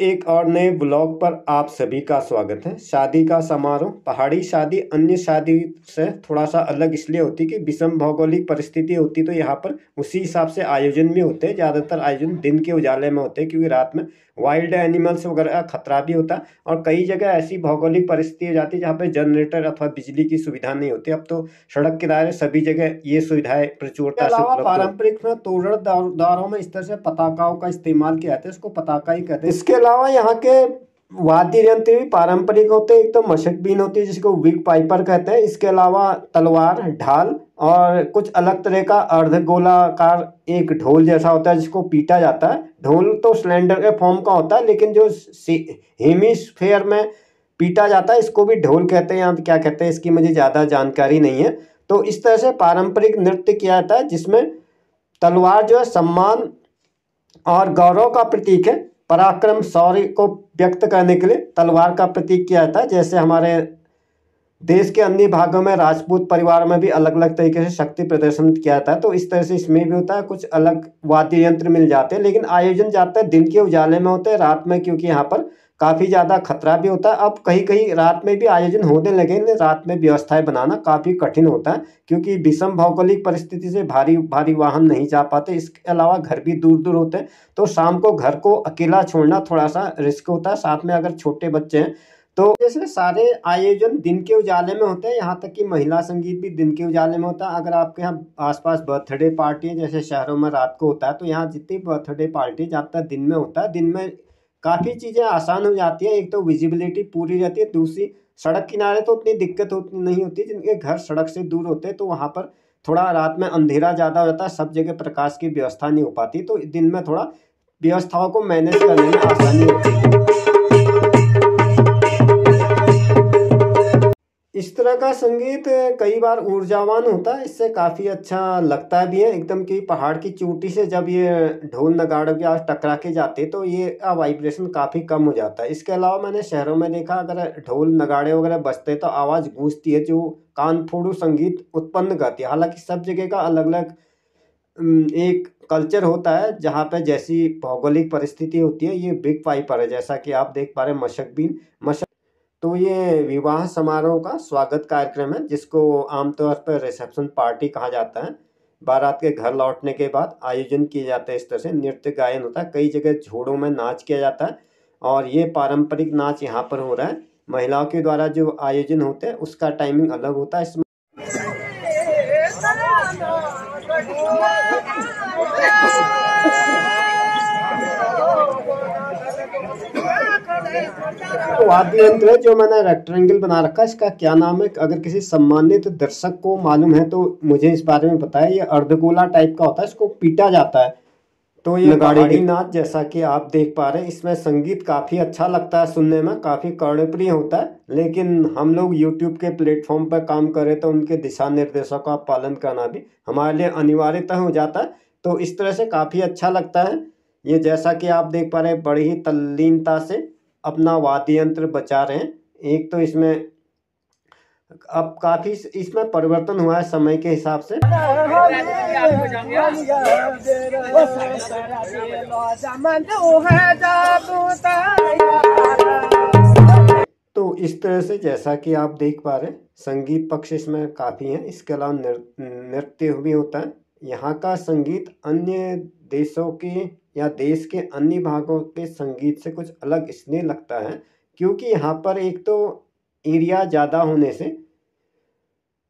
एक और नए ब्लॉग पर आप सभी का स्वागत है। शादी का समारोह। पहाड़ी शादी अन्य शादी से थोड़ा सा अलग इसलिए होती कि विषम भौगोलिक परिस्थिति होती, तो यहाँ पर उसी हिसाब से आयोजन भी होते हैं। ज़्यादातर आयोजन दिन के उजाले में होते हैं क्योंकि रात में वाइल्ड एनिमल्स वगैरह खतरा भी होता है। और कई जगह ऐसी भौगोलिक परिस्थिति हो जाती है जहाँ पर जनरेटर अथवा बिजली की सुविधा नहीं होती। अब तो सड़क किनारे सभी जगह ये सुविधाएं प्रचुरता से उपलब्ध। पारंपरिक में तोरण दारों में इस तरह से पताकाओं का इस्तेमाल किया जाता है, इसको पताका ही कहते हैं। इसके अलावा यहाँ के वाद्य यंत्र भी पारंपरिक होते हैं। एक तो मशक बीन होती है जिसको विग पाइपर कहते हैं। इसके अलावा तलवार, ढाल और कुछ अलग तरह का अर्धगोलाकार एक ढोल जैसा होता है जिसको पीटा जाता है। ढोल तो सिलेंडर के फॉर्म का होता है, लेकिन जो हेमिस्फेयर में पीटा जाता है इसको भी ढोल कहते हैं, या क्या कहते हैं इसकी मुझे ज़्यादा जानकारी नहीं है। तो इस तरह से पारंपरिक नृत्य किया जाता है जिसमें तलवार जो है सम्मान और गौरव का प्रतीक है। पराक्रम, शौर्य को व्यक्त करने के लिए तलवार का प्रतीक किया जाता है। जैसे हमारे देश के अन्य भागों में राजपूत परिवार में भी अलग अलग तरीके से शक्ति प्रदर्शन किया जाता है, तो इस तरह से इसमें भी होता है। कुछ अलग वाद्य यंत्र मिल जाते हैं, लेकिन आयोजन ज़्यादातर दिन के उजाले में होते हैं, रात में क्योंकि यहाँ पर काफ़ी ज़्यादा खतरा भी होता है। अब कहीं कहीं रात में भी आयोजन होने लगे, लेकिन रात में व्यवस्थाएं बनाना काफ़ी कठिन होता है क्योंकि विषम भौगोलिक परिस्थिति से भारी भारी वाहन नहीं जा पाते। इसके अलावा घर भी दूर दूर होते हैं, तो शाम को घर को अकेला छोड़ना थोड़ा सा रिस्क होता है। साथ में अगर छोटे बच्चे हैं तो जैसे सारे आयोजन दिन के उजाले में होते हैं, यहाँ तक कि महिला संगीत भी दिन के उजाले में होता है। अगर आपके यहाँ आसपास बर्थडे पार्टी है, जैसे शहरों में रात को होता है, तो यहाँ जितनी बर्थडे पार्टी ज़्यादातर दिन में होता है। दिन में काफ़ी चीज़ें आसान हो जाती है। एक तो विजिबिलिटी पूरी रहती है, दूसरी सड़क किनारे तो उतनी दिक्कत नहीं होती। जिनके घर सड़क से दूर होते हैं तो वहाँ पर थोड़ा रात में अंधेरा ज़्यादा हो जाता है, सब जगह प्रकाश की व्यवस्था नहीं हो पाती, तो दिन में थोड़ा व्यवस्थाओं को मैनेज करने में आसानी होती है। इस तरह का संगीत कई बार ऊर्जावान होता है, इससे काफ़ी अच्छा लगता भी है एकदम कि पहाड़ की चोटी से जब ये ढोल नगाड़ों की आवाज़ टकरा के जाते तो ये वाइब्रेशन काफ़ी कम हो जाता है। इसके अलावा मैंने शहरों में देखा अगर ढोल नगाड़े वगैरह बजते तो आवाज़ गूंजती है जो कान फोड़ू संगीत उत्पन्न करती है। हालांकि सब जगह का अलग अलग एक कल्चर होता है जहाँ पे जैसी भौगोलिक परिस्थिति होती है। ये बिग पाइपर है जैसा कि आप देख पा रहे हैं, मशक बीन। तो ये विवाह समारोह का स्वागत कार्यक्रम है जिसको आमतौर पर रिसेप्शन पार्टी कहा जाता है। बारात के घर लौटने के बाद आयोजन किए जाते हैं। इस तरह से नृत्य गायन होता है, कई जगह झोड़ों में नाच किया जाता है और ये पारंपरिक नाच यहाँ पर हो रहा है। महिलाओं के द्वारा जो आयोजन होते हैं उसका टाइमिंग अलग होता है। इसमें वाद्य यंत्र है जो मैंने रेक्टेंगल बना रखा है, इसका क्या नाम है अगर किसी सम्मानित दर्शक को मालूम है तो मुझे इस बारे में बताया। ये अर्धगोला टाइप का होता है, इसको पीटा जाता है। तो ये पहाड़ी नाच जैसा कि आप देख पा रहे हैं, इसमें संगीत काफ़ी अच्छा लगता है सुनने में, काफ़ी कर्णप्रिय होता है। लेकिन हम लोग यूट्यूब के प्लेटफॉर्म पर काम करें तो उनके दिशा निर्देशों का पालन करना भी हमारे लिए अनिवार्यता हो जाता है। तो इस तरह से काफ़ी अच्छा लगता है। ये जैसा कि आप देख पा रहे हैं बड़ी ही तल्लीनता से अपना वाद्य यंत्र बजा रहे हैं। एक तो इसमें अब काफ़ी इसमें परिवर्तन हुआ है समय के हिसाब से। तो इस तरह से जैसा कि आप देख पा रहे हैं संगीत पक्ष इसमें काफ़ी है। इसके अलावा नृत्य भी होता है। यहाँ का संगीत अन्य देशों के या देश के अन्य भागों के संगीत से कुछ अलग इसलिए लगता है क्योंकि यहाँ पर एक तो एरिया ज़्यादा होने से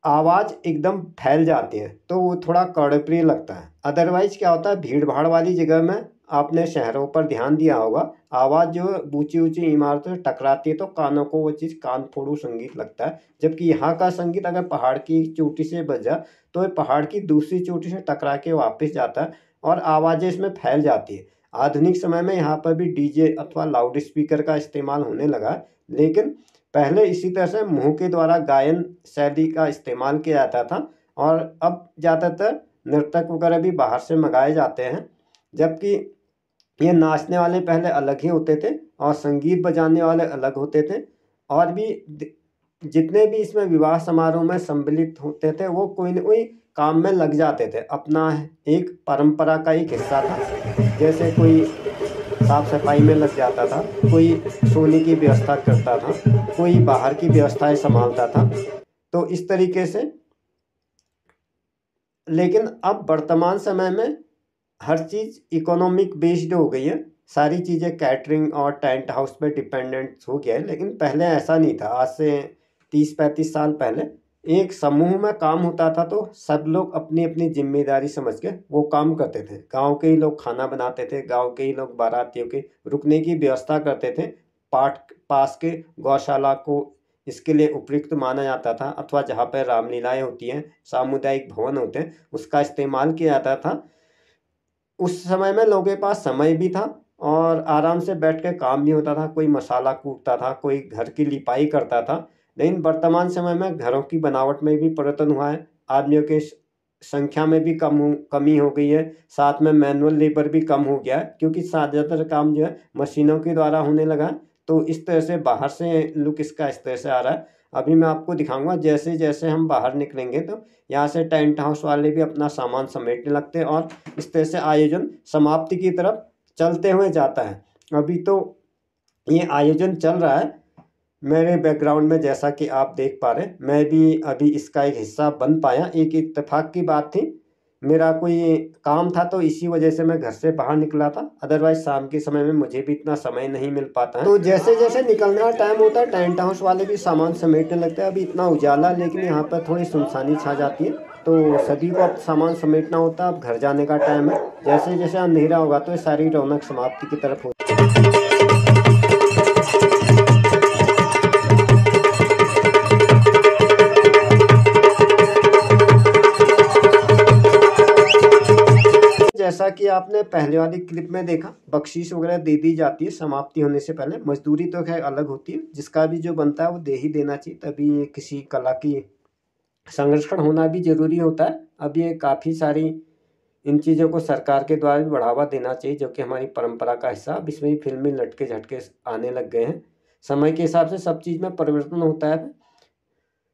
आवाज़ एकदम फैल जाती है, तो वो थोड़ा कर्णप्रिय लगता है। अदरवाइज क्या होता है, भीड़ भाड़ वाली जगह में आपने शहरों पर ध्यान दिया होगा, आवाज़ जो ऊंची ऊंची इमारतों से टकराती है तो कानों को वो चीज़ कान फोड़ू संगीत लगता है। जबकि यहाँ का संगीत अगर पहाड़ की चोटी से बजा तो पहाड़ की दूसरी चोटी से टकरा के वापस जाता है और आवाज़ें इसमें फैल जाती है। आधुनिक समय में यहाँ पर भी डीजे अथवा लाउड स्पीकर का इस्तेमाल होने लगा है, लेकिन पहले इसी तरह से मुँह के द्वारा गायन शैली का इस्तेमाल किया जाता था और अब ज़्यादातर नर्तक वगैरह भी बाहर से मंगाए जाते हैं। जबकि ये नाचने वाले पहले अलग ही होते थे और संगीत बजाने वाले अलग होते थे, और भी जितने भी इसमें विवाह समारोह में सम्मिलित होते थे वो कोई न कोई काम में लग जाते थे, अपना एक परंपरा का एक हिस्सा था। जैसे कोई साफ सफाई में लग जाता था, कोई सोने की व्यवस्था करता था, कोई बाहर की व्यवस्थाएं संभालता था। तो इस तरीके से, लेकिन अब वर्तमान समय में हर चीज़ इकोनॉमिक बेस्ड हो गई है, सारी चीज़ें कैटरिंग और टेंट हाउस पे डिपेंडेंट हो गया है। लेकिन पहले ऐसा नहीं था। आज से 30-35 साल पहले एक समूह में काम होता था तो सब लोग अपनी अपनी जिम्मेदारी समझ के वो काम करते थे। गांव के ही लोग खाना बनाते थे, गांव के ही लोग बारातियों के रुकने की व्यवस्था करते थे। पास के गौशाला को इसके लिए उपयुक्त माना जाता था, अथवा जहाँ पर रामलीलाएँ होती हैं, सामुदायिक भवन होते हैं, उसका इस्तेमाल किया जाता था। उस समय में लोगों के पास समय भी था और आराम से बैठ के काम भी होता था। कोई मसाला कूटता था, कोई घर की लिपाई करता था। लेकिन वर्तमान समय में घरों की बनावट में भी परिवर्तन हुआ है, आदमियों के संख्या में भी कमी हो गई है, साथ में मैनुअल लेबर भी कम हो गया है, क्योंकि ज़्यादातर काम जो है मशीनों के द्वारा होने लगा है। तो इस तरह से बाहर से लुक इसका इस तरह से आ रहा है। अभी मैं आपको दिखाऊंगा, जैसे जैसे हम बाहर निकलेंगे तो यहाँ से टेंट हाउस वाले भी अपना सामान समेटने लगते हैं और इस तरह से आयोजन समाप्ति की तरफ चलते हुए जाता है। अभी तो ये आयोजन चल रहा है मेरे बैकग्राउंड में, जैसा कि आप देख पा रहे हैं। मैं भी अभी इसका एक हिस्सा बन पाया। एक इत्तेफाक की बात थी, मेरा कोई काम था तो इसी वजह से मैं घर से बाहर निकला था, अदरवाइज शाम के समय में मुझे भी इतना समय नहीं मिल पाता है। तो जैसे जैसे निकलने का टाइम होता है टेंट हाउस वाले भी सामान समेटने लगते हैं। अभी इतना उजाला, लेकिन यहाँ पर थोड़ी सुनसानी छा जाती है, तो सभी को अब सामान समेटना होता है। अब घर जाने का टाइम है। जैसे जैसे अंधेरा होगा तो ये सारी रौनक समाप्ति की तरफ होती है। जैसा कि आपने पहले वाली क्लिप में देखा, बख्शीश वगैरह दे दी जाती है समाप्ति होने से पहले। मजदूरी तो खैर अलग होती है, जिसका भी जो बनता है वो दे ही देना चाहिए, तभी किसी कला की संरक्षण होना भी जरूरी होता है। अब ये काफ़ी सारी इन चीज़ों को सरकार के द्वारा भी बढ़ावा देना चाहिए, जो कि हमारी परंपरा का हिस्सा। अब इसमें भी फिल्मी लटके झटके आने लग गए हैं। समय के हिसाब से सब चीज़ में परिवर्तन होता है,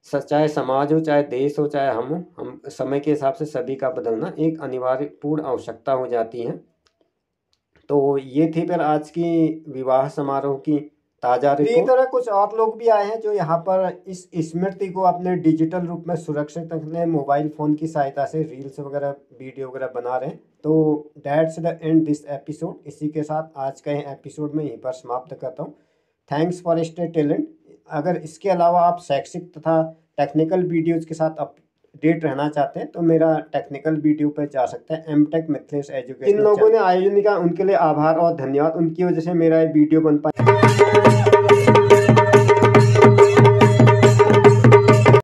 चाहे समाज हो, चाहे देश हो, चाहे हम हो। हम समय के हिसाब से सभी का बदलना एक अनिवार्य पूर्ण आवश्यकता हो जाती है। तो ये थी फिर आज की विवाह समारोह की ताज़ा रिपोर्ट। इसी तरह कुछ और लोग भी आए हैं जो यहाँ पर इस स्मृति को अपने डिजिटल रूप में सुरक्षित रखने मोबाइल फ़ोन की सहायता से रील्स वगैरह वीडियो वगैरह बना रहे हैं। तो that's the end this episode. इसी के साथ आज का यह एपिसोड में यहीं पर समाप्त करता हूँ। Thanks for stay talent. अगर इसके अलावा आप शैक्षिक तथा टेक्निकल वीडियोज़ के साथ अपडेट रहना चाहते हैं तो मेरा टेक्निकल वीडियो पर जा सकते हैं, एमटेक मिथिलेश एजुकेशन। इन लोगों ने आयोजन किया, उनके लिए आभार और धन्यवाद। उनकी वजह से मेरा ये वीडियो बन पाया।